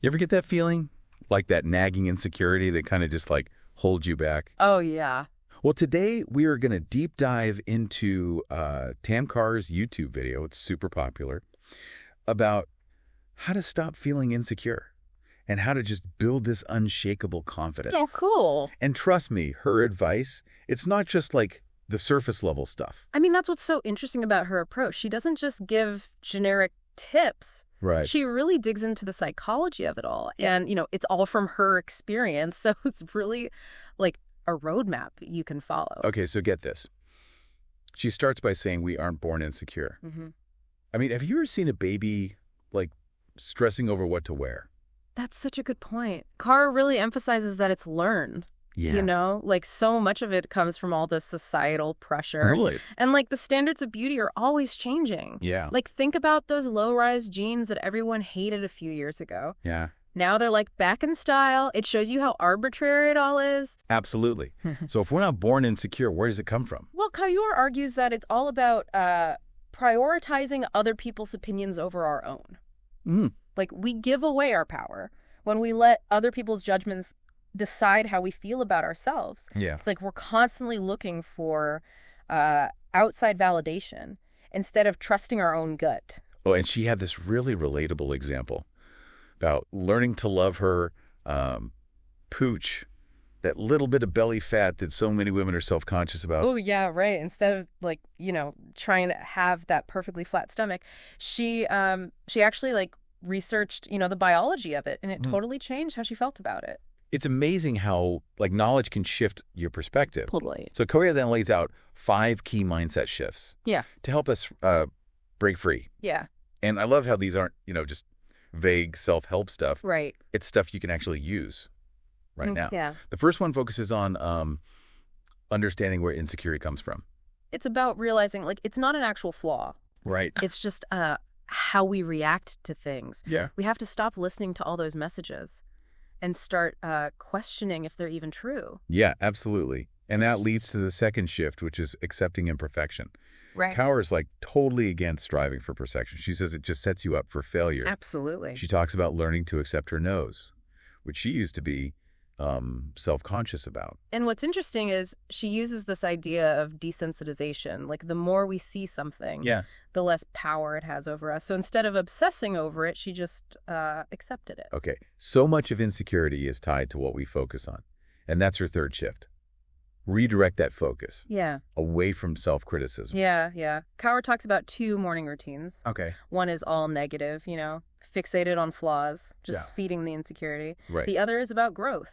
You ever get that feeling? Like that nagging insecurity that kind of just like holds you back? Oh, yeah. Well, today we are going to deep dive into Tam Kaur's YouTube video. It's super popular about how to stop feeling insecure and how to just build this unshakable confidence. Oh, cool. And trust me, her advice, it's not just like the surface level stuff. I mean, that's what's so interesting about her approach. She doesn't just give generic tips. Right. She really digs into the psychology of it all. And, it's all from her experience. So it's really like a roadmap you can follow. Okay, so get this. She starts by saying we aren't born insecure. Mm-hmm. I mean, have you ever seen a baby like stressing over what to wear? That's such a good point. Kaur really emphasizes that it's learned. Yeah. Like so much of it comes from all the societal pressure. Totally. And like the standards of beauty are always changing. Yeah. Like think about those low-rise jeans that everyone hated a few years ago. Yeah. Now they're like back in style. It shows you how arbitrary it all is. Absolutely. So if we're not born insecure, where does it come from? Well, Kaur argues that it's all about prioritizing other people's opinions over our own. Mm. Like we give away our power when we let other people's judgments decide how we feel about ourselves. Yeah. It's like we're constantly looking for outside validation instead of trusting our own gut. Oh, and she had this really relatable example about learning to love her pooch, that little bit of belly fat that so many women are self-conscious about. Oh, yeah, right. Instead of like, trying to have that perfectly flat stomach, she actually like researched, the biology of it, and it totally changed how she felt about it. It's amazing how like knowledge can shift your perspective. Totally. So Kaur then lays out 5 key mindset shifts. Yeah. To help us break free. Yeah. And I love how these aren't, just vague self-help stuff. Right. It's stuff you can actually use right now. Yeah. The first one focuses on understanding where insecurity comes from. It's about realizing like it's not an actual flaw. Right. It's just how we react to things. Yeah. We have to stop listening to all those messages and start questioning if they're even true. Yeah, absolutely. And that leads to the second shift, which is accepting imperfection. Right. Kaur is like totally against striving for perfection. She says it just sets you up for failure. Absolutely. She talks about learning to accept her no's, which she used to be self-conscious about. And what's interesting is she uses this idea of desensitization. Like the more we see something, the less power it has over us. So instead of obsessing over it, she just accepted it. Okay. So much of insecurity is tied to what we focus on. And that's her third shift. Redirect that focus. Yeah. Away from self-criticism. Yeah. Kaur talks about 2 morning routines. Okay. One is all negative, fixated on flaws, just feeding the insecurity. Right. The other is about growth.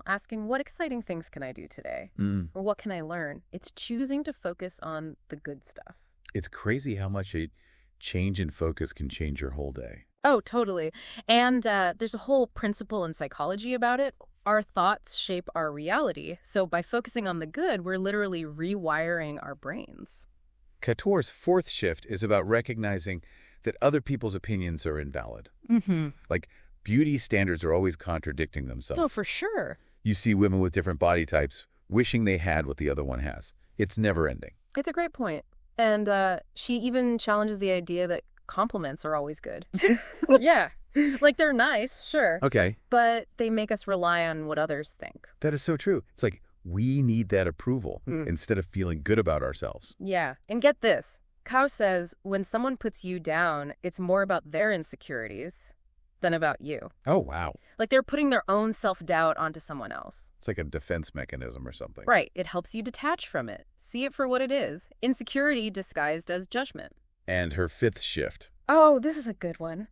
Asking what exciting things can I do today? Or what can I learn? It's choosing to focus on the good stuff. It's crazy how much a change in focus can change your whole day. Oh, totally. And there's a whole principle in psychology about it. Our thoughts shape our reality. So by focusing on the good, we're literally rewiring our brains. Kaur's fourth shift is about recognizing that other people's opinions are invalid. Like, beauty standards are always contradicting themselves. Oh, for sure. You see women with different body types wishing they had what the other one has. It's never ending. It's a great point. And she even challenges the idea that compliments are always good. Yeah. Like they're nice, sure. Okay. But they make us rely on what others think. That is so true. It's like we need that approval instead of feeling good about ourselves. Yeah. And get this. Kaur says when someone puts you down, it's more about their insecurities than about you. Oh, wow. Like they're putting their own self-doubt onto someone else. It's like a defense mechanism or something. Right. It helps you detach from it. See it for what it is. Insecurity disguised as judgment. And her fifth shift. Oh, this is a good one.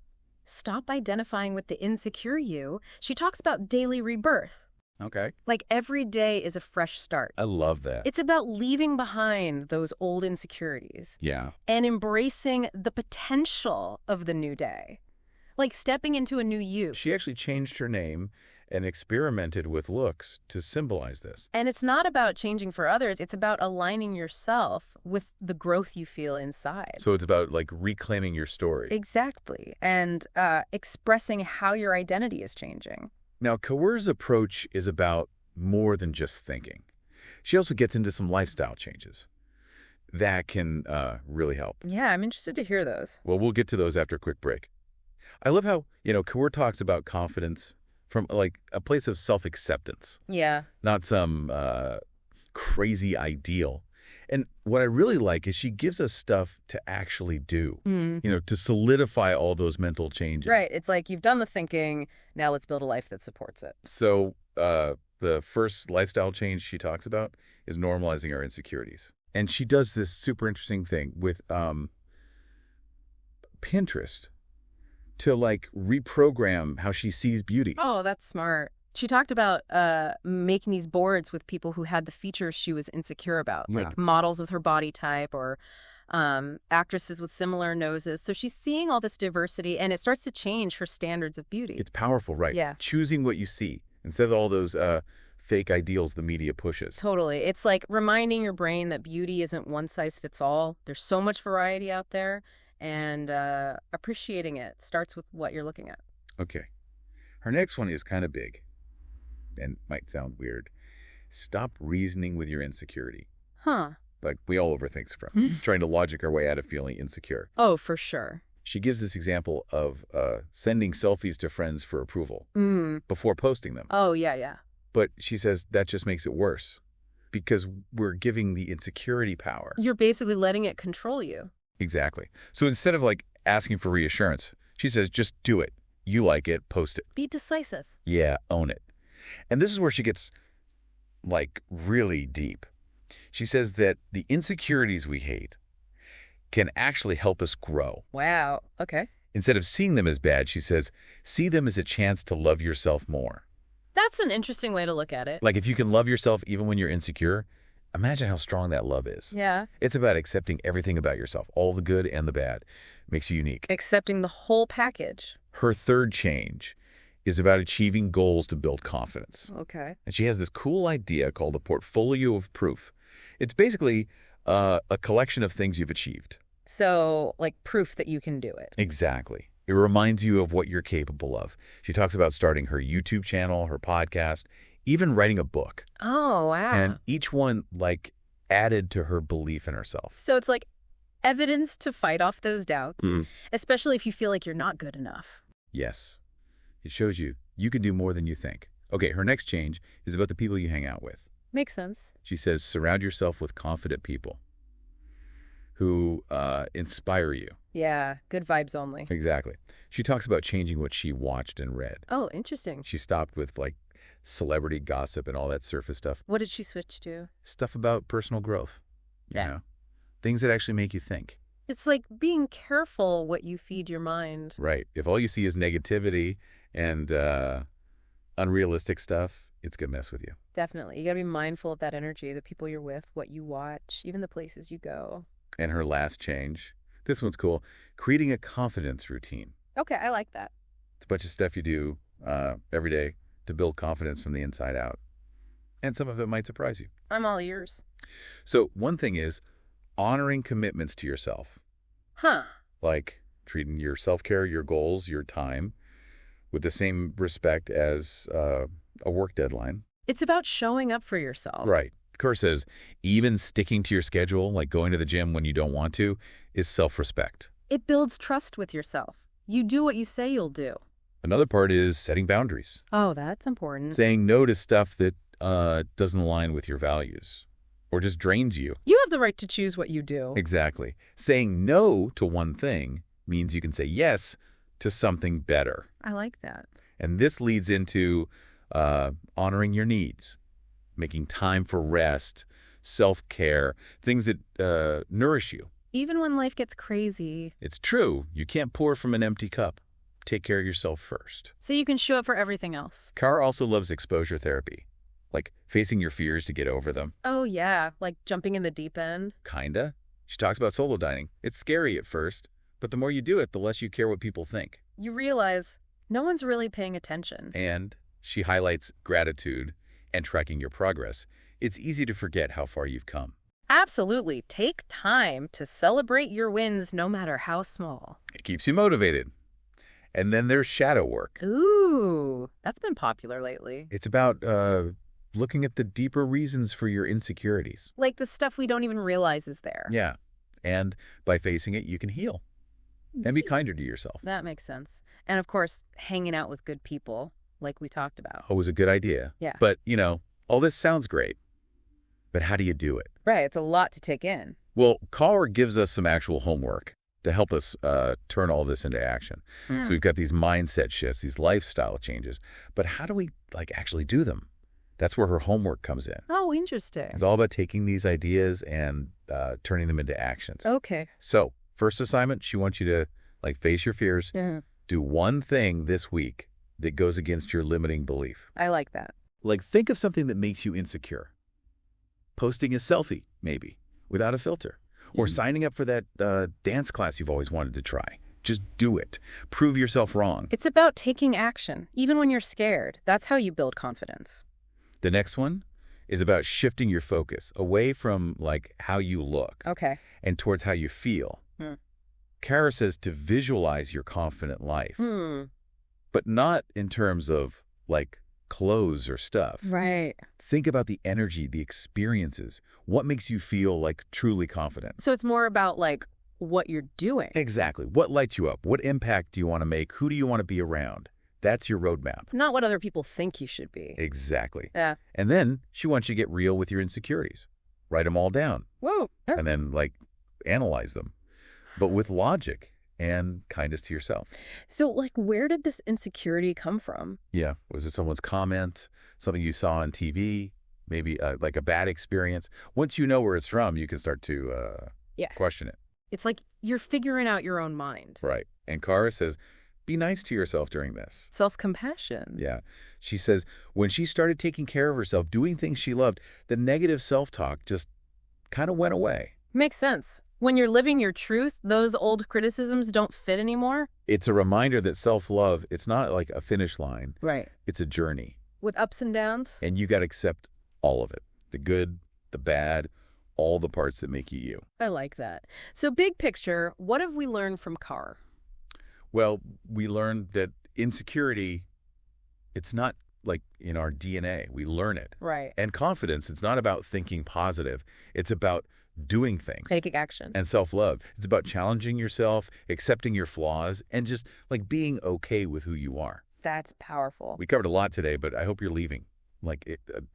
Stop identifying with the insecure you. She talks about daily rebirth. Okay. Like every day is a fresh start. I love that. It's about leaving behind those old insecurities. Yeah. And embracing the potential of the new day. Like stepping into a new you. She actually changed her name and experimented with looks to symbolize this. And it's not about changing for others. It's about aligning yourself with the growth you feel inside. So it's about like reclaiming your story. Exactly. And expressing how your identity is changing. Now, Kaur's approach is about more than just thinking. She also gets into some lifestyle changes that can really help. Yeah, I'm interested to hear those. Well, we'll get to those after a quick break. I love how, Kaur talks about confidence from like a place of self-acceptance. Yeah. Not some crazy ideal. And what I really like is she gives us stuff to actually do, to solidify all those mental changes. Right. It's like you've done the thinking, now let's build a life that supports it. So the first lifestyle change she talks about is normalizing our insecurities. And she does this super interesting thing with Pinterest to like reprogram how she sees beauty. Oh, that's smart. She talked about making these boards with people who had the features she was insecure about, like models with her body type or actresses with similar noses. So she's seeing all this diversity, and it starts to change her standards of beauty. It's powerful, right? Yeah. Choosing what you see instead of all those fake ideals the media pushes. Totally. It's like reminding your brain that beauty isn't one size fits all. There's so much variety out there, and appreciating it starts with what you're looking at. Okay. Her next one is kind of big and might sound weird. Stop reasoning with your insecurity. Huh. Like we all overthink stuff, trying to logic our way out of feeling insecure. Oh, for sure. She gives this example of sending selfies to friends for approval before posting them. Oh, yeah. But she says that just makes it worse because we're giving the insecurity power. You're basically letting it control you. Exactly. So instead of like asking for reassurance, she says, just do it. You like it, post it. Be decisive. Yeah, own it. And this is where she gets like really deep. She says that the insecurities we hate can actually help us grow. Wow. Okay. Instead of seeing them as bad, she says, see them as a chance to love yourself more. That's an interesting way to look at it. Like if you can love yourself even when you're insecure, imagine how strong that love is. Yeah. It's about accepting everything about yourself, all the good and the bad. Makes you unique. Accepting the whole package. Her third change is about achieving goals to build confidence. Okay. And she has this cool idea called the portfolio of proof. It's basically a collection of things you've achieved. So, like proof that you can do it. Exactly. It reminds you of what you're capable of. She talks about starting her YouTube channel, her podcast, even writing a book. Oh, wow. And each one, like, added to her belief in herself. So it's like evidence to fight off those doubts, especially if you feel like you're not good enough. Yes. It shows you can do more than you think. Okay, her next change is about the people you hang out with. Makes sense. She says, surround yourself with confident people who inspire you. Yeah, good vibes only. Exactly. She talks about changing what she watched and read. Oh, interesting. She stopped with, like, celebrity gossip and all that surface stuff. What did she switch to? Stuff about personal growth. You know? Things that actually make you think. It's like being careful what you feed your mind. Right. If all you see is negativity and unrealistic stuff, it's going to mess with you. Definitely. You got to be mindful of that energy, the people you're with, what you watch, even the places you go. And her last change, this one's cool, creating a confidence routine. Okay, I like that. It's a bunch of stuff you do every day to build confidence from the inside out. And some of it might surprise you. I'm all ears. So one thing is honoring commitments to yourself. Huh. Like treating your self-care, your goals, your time with the same respect as a work deadline. It's about showing up for yourself. Right. Kaur says, even sticking to your schedule, like going to the gym when you don't want to, is self-respect. It builds trust with yourself. You do what you say you'll do. Another part is setting boundaries. Oh, that's important. Saying no to stuff that doesn't align with your values or just drains you. You have the right to choose what you do. Exactly. Saying no to one thing means you can say yes to something better. I like that. And this leads into honoring your needs, making time for rest, self-care, things that nourish you. Even when life gets crazy. It's true. You can't pour from an empty cup. Take care of yourself first. So you can show up for everything else. Kaur also loves exposure therapy, like facing your fears to get over them. Oh, yeah. Like jumping in the deep end. Kinda. She talks about solo dining. It's scary at first, but the more you do it, the less you care what people think. You realize no one's really paying attention. And she highlights gratitude and tracking your progress. It's easy to forget how far you've come. Absolutely. Take time to celebrate your wins, no matter how small. It keeps you motivated. And then there's shadow work. Ooh, that's been popular lately. It's about looking at the deeper reasons for your insecurities. Like the stuff we don't even realize is there. Yeah. And by facing it, you can heal. and be kinder to yourself. That makes sense. And of course, hanging out with good people, like we talked about. Always a good idea. Yeah. But, all this sounds great. But how do you do it? Right. It's a lot to take in. Well, Kaur gives us some actual homework to help us turn all this into action. So we've got these mindset shifts, these lifestyle changes. But how do we actually do them? That's where her homework comes in. Oh, interesting. It's all about taking these ideas and turning them into actions. Okay. So first assignment, she wants you to face your fears. Yeah. Do one thing this week that goes against your limiting belief. I like that. Think of something that makes you insecure. Posting a selfie, maybe, without a filter. Or signing up for that dance class you've always wanted to try. Just do it. Prove yourself wrong. It's about taking action, even when you're scared. That's how you build confidence. The next one is about shifting your focus away from how you look. Okay. And towards how you feel. Kara says to visualize your confident life. But not in terms of clothes or stuff. Right. Think about the energy, the experiences. What makes you feel truly confident? So it's more about what you're doing. Exactly. What lights you up? What impact do you want to make? Who do you want to be around? That's your roadmap. Not what other people think you should be. Exactly. Yeah. And then she wants you to get real with your insecurities. Write them all down. Whoa. And then analyze them. But with logic and kindness to yourself. So where did this insecurity come from? Yeah. Was it someone's comment? Something you saw on TV? Maybe a bad experience? Once you know where it's from, you can start to question it. It's you're figuring out your own mind. Right. And Kara says, be nice to yourself during this. Self-compassion. Yeah. She says when she started taking care of herself, doing things she loved, the negative self-talk just kind of went away. Makes sense. When you're living your truth, those old criticisms don't fit anymore. It's a reminder that self-love, it's not a finish line. Right. It's a journey. With ups and downs. And you got to accept all of it. The good, the bad, all the parts that make you you. I like that. So big picture, what have we learned from Kaur? Well, we learned that insecurity, it's not in our DNA. We learn it. Right. And confidence, it's not about thinking positive. It's about doing things. Taking action. And self-love. It's about challenging yourself, accepting your flaws, and just being okay with who you are. That's powerful. We covered a lot today, but I hope you're leaving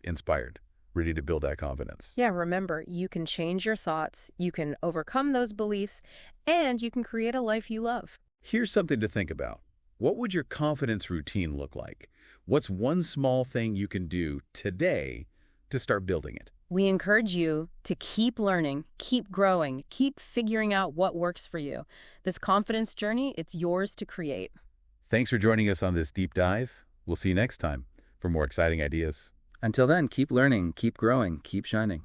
inspired, ready to build that confidence. Yeah, remember, you can change your thoughts, you can overcome those beliefs, and you can create a life you love. Here's something to think about. What would your confidence routine look like? What's one small thing you can do today to start building it? We encourage you to keep learning, keep growing, keep figuring out what works for you. This confidence journey, it's yours to create. Thanks for joining us on this deep dive. We'll see you next time for more exciting ideas. Until then, keep learning, keep growing, keep shining.